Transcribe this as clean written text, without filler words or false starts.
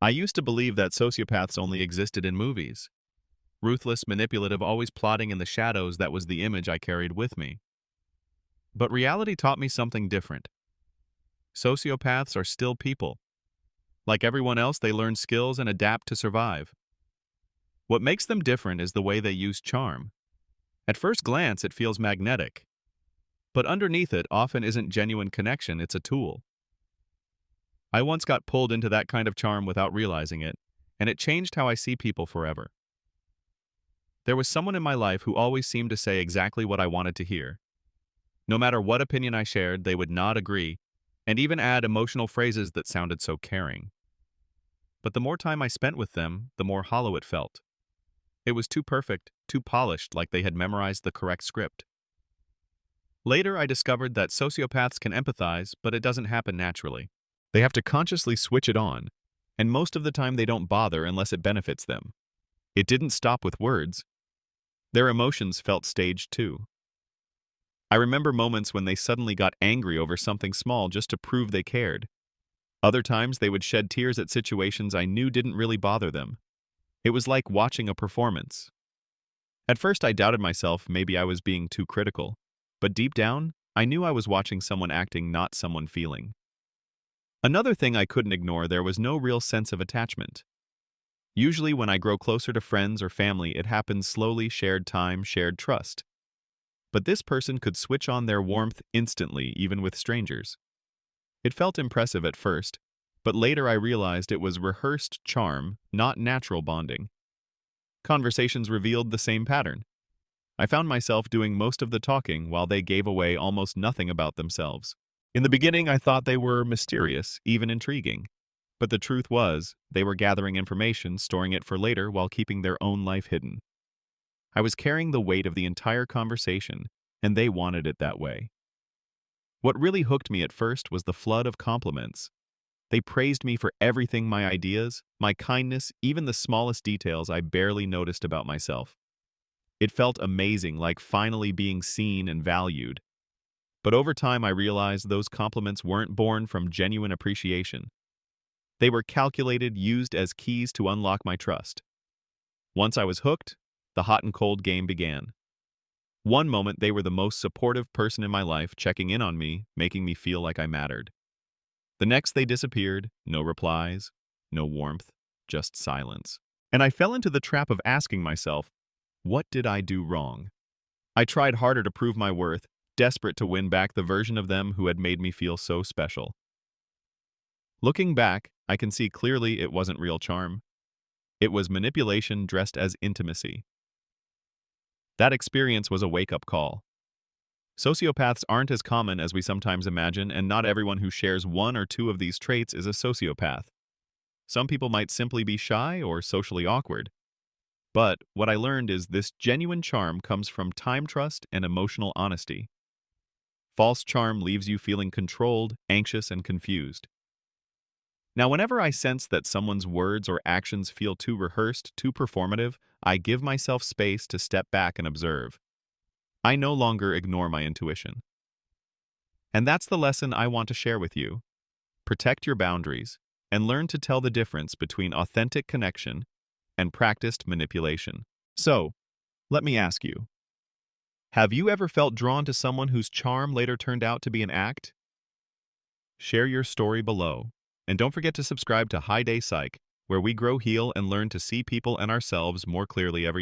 I used to believe that sociopaths only existed in movies. Ruthless, manipulative, always plotting in the shadows, that was the image I carried with me. But reality taught me something different. Sociopaths are still people. Like everyone else, they learn skills and adapt to survive. What makes them different is the way they use charm. At first glance, it feels magnetic. But underneath it often isn't genuine connection, it's a tool. I once got pulled into that kind of charm without realizing it, and it changed how I see people forever. There was someone in my life who always seemed to say exactly what I wanted to hear. No matter what opinion I shared, they would not agree, and even add emotional phrases that sounded so caring. But the more time I spent with them, the more hollow it felt. It was too perfect, too polished, like they had memorized the correct script. Later, I discovered that sociopaths can empathize, but it doesn't happen naturally. They have to consciously switch it on, and most of the time they don't bother unless it benefits them. It didn't stop with words. Their emotions felt staged too. I remember moments when they suddenly got angry over something small just to prove they cared. Other times they would shed tears at situations I knew didn't really bother them. It was like watching a performance. At first I doubted myself, maybe I was being too critical. But deep down, I knew I was watching someone acting, not someone feeling. Another thing I couldn't ignore, there was no real sense of attachment. Usually when I grow closer to friends or family, it happens slowly, shared time, shared trust. But this person could switch on their warmth instantly, even with strangers. It felt impressive at first, but later I realized it was rehearsed charm, not natural bonding. Conversations revealed the same pattern. I found myself doing most of the talking while they gave away almost nothing about themselves. In the beginning, I thought they were mysterious, even intriguing. But the truth was, they were gathering information, storing it for later while keeping their own life hidden. I was carrying the weight of the entire conversation, and they wanted it that way. What really hooked me at first was the flood of compliments. They praised me for everything, my ideas, my kindness, even the smallest details I barely noticed about myself. It felt amazing, like finally being seen and valued. But over time I realized those compliments weren't born from genuine appreciation. They were calculated, used as keys to unlock my trust. Once I was hooked, the hot and cold game began. One moment they were the most supportive person in my life, checking in on me, making me feel like I mattered. The next they disappeared, no replies, no warmth, just silence. And I fell into the trap of asking myself, what did I do wrong? I tried harder to prove my worth, desperate to win back the version of them who had made me feel so special. Looking back, I can see clearly it wasn't real charm. It was manipulation dressed as intimacy. That experience was a wake-up call. Sociopaths aren't as common as we sometimes imagine, and not everyone who shares one or two of these traits is a sociopath. Some people might simply be shy or socially awkward. But what I learned is this genuine charm comes from time trust and emotional honesty. False charm leaves you feeling controlled, anxious, and confused. Now, whenever I sense that someone's words or actions feel too rehearsed, too performative, I give myself space to step back and observe. I no longer ignore my intuition. And that's the lesson I want to share with you. Protect your boundaries and learn to tell the difference between authentic connection and practiced manipulation. So, let me ask you, have you ever felt drawn to someone whose charm later turned out to be an act? Share your story below. And don't forget to subscribe to Hi Day Psych, where we grow, heal, and learn to see people and ourselves more clearly every day.